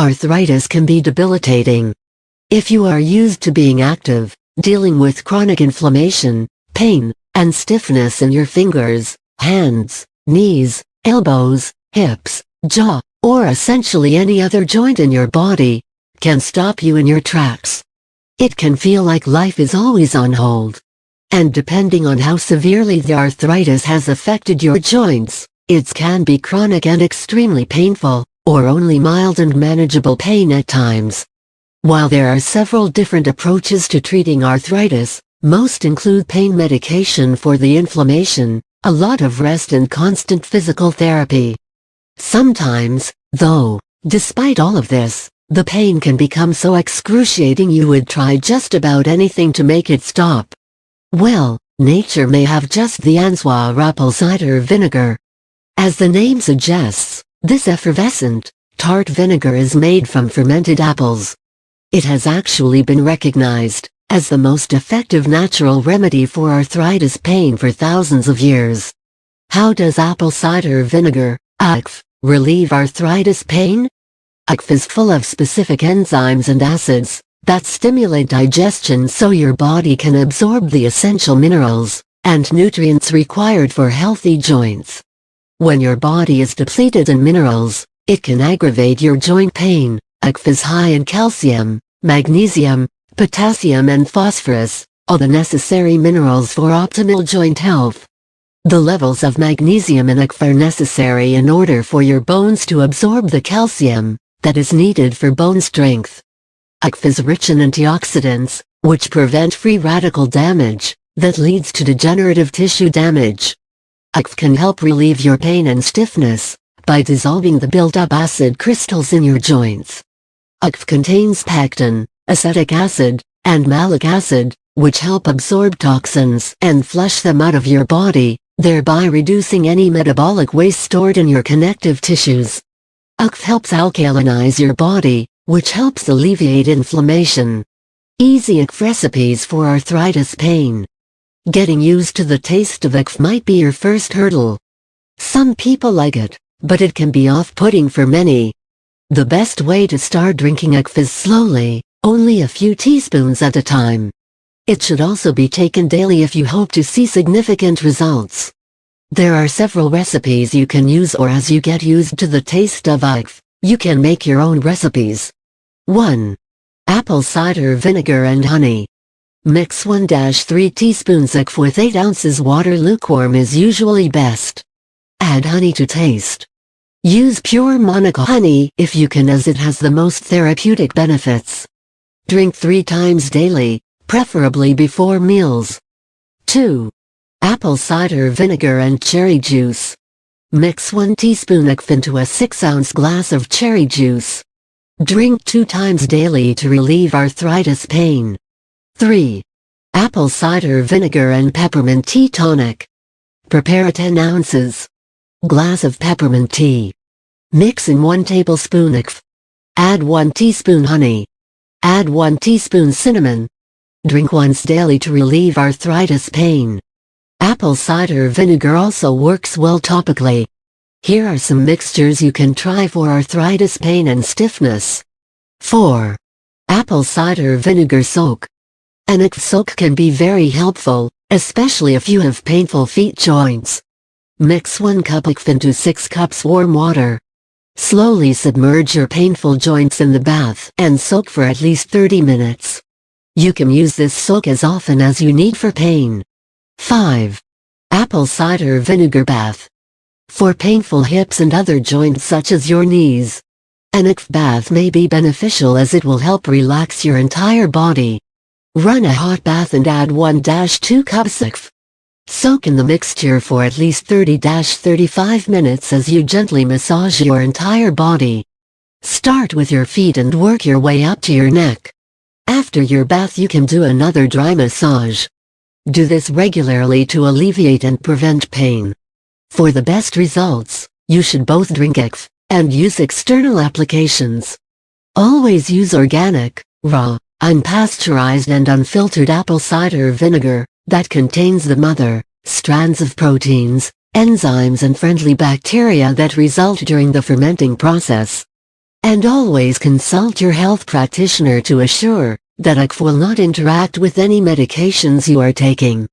Arthritis can be debilitating. If you are used to being active, dealing with chronic inflammation, pain, and stiffness in your fingers, hands, knees, elbows, hips, jaw, or essentially any other joint in your body, can stop you in your tracks. It can feel like life is always on hold. And depending on how severely the arthritis has affected your joints, it can be chronic and extremely painful, or only mild and manageable pain at times. While there are several different approaches to treating arthritis, most include pain medication for the inflammation, a lot of rest and constant physical therapy. Sometimes, though, despite all of this, the pain can become so excruciating you would try just about anything to make it stop. Well, nature may have just the answer: apple cider vinegar. As the name suggests, this effervescent, tart vinegar is made from fermented apples. It has actually been recognized as the most effective natural remedy for arthritis pain for thousands of years. How does apple cider vinegar, ACV, relieve arthritis pain? ACV is full of specific enzymes and acids that stimulate digestion so your body can absorb the essential minerals and nutrients required for healthy joints. When your body is depleted in minerals, it can aggravate your joint pain. ACV is high in calcium, magnesium, potassium and phosphorus, all the necessary minerals for optimal joint health. The levels of magnesium in ACV are necessary in order for your bones to absorb the calcium that is needed for bone strength. ACV is rich in antioxidants, which prevent free radical damage that leads to degenerative tissue damage. ACV can help relieve your pain and stiffness by dissolving the built-up acid crystals in your joints. ACV contains pectin, acetic acid, and malic acid, which help absorb toxins and flush them out of your body, thereby reducing any metabolic waste stored in your connective tissues. ACV helps alkalinize your body, which helps alleviate inflammation. Easy ACV recipes for arthritis pain. Getting used to the taste of ACV might be your first hurdle. Some people like it, but it can be off-putting for many. The best way to start drinking ACV is slowly, only a few teaspoons at a time. It should also be taken daily if you hope to see significant results. There are several recipes you can use, or as you get used to the taste of ACV, you can make your own recipes. 1. Apple cider vinegar and honey. Mix 1-3 teaspoons ACV with 8 ounces water. Lukewarm is usually best. Add honey to taste. Use pure Monaco honey if you can, as it has the most therapeutic benefits. Drink 3 times daily, preferably before meals. 2. Apple cider vinegar and cherry juice. Mix 1 teaspoon ACV into a 6-ounce glass of cherry juice. Drink 2 times daily to relieve arthritis pain. 3. Apple cider vinegar and peppermint tea tonic. Prepare 10 ounces. Glass of peppermint tea. Mix in 1 tablespoon ACV. Add 1 teaspoon honey. Add 1 teaspoon cinnamon. Drink once daily to relieve arthritis pain. Apple cider vinegar also works well topically. Here are some mixtures you can try for arthritis pain and stiffness. 4. Apple cider vinegar soak. An ACV soak can be very helpful, especially if you have painful feet joints. Mix 1 cup ACV into 6 cups warm water. Slowly submerge your painful joints in the bath and soak for at least 30 minutes. You can use this soak as often as you need for pain. 5. Apple cider vinegar bath. For painful hips and other joints such as your knees, an ACV bath may be beneficial as it will help relax your entire body. Run a hot bath and add 1-2 cups ACV. Soak in the mixture for at least 30-35 minutes as you gently massage your entire body. Start with your feet and work your way up to your neck. After your bath you can do another dry massage. Do this regularly to alleviate and prevent pain. For the best results, you should both drink ACV and use external applications. Always use organic, raw, unpasteurized and unfiltered apple cider vinegar that contains the mother strands of proteins, enzymes and friendly bacteria that result during the fermenting process. And always consult your health practitioner to assure that ACF will not interact with any medications you are taking.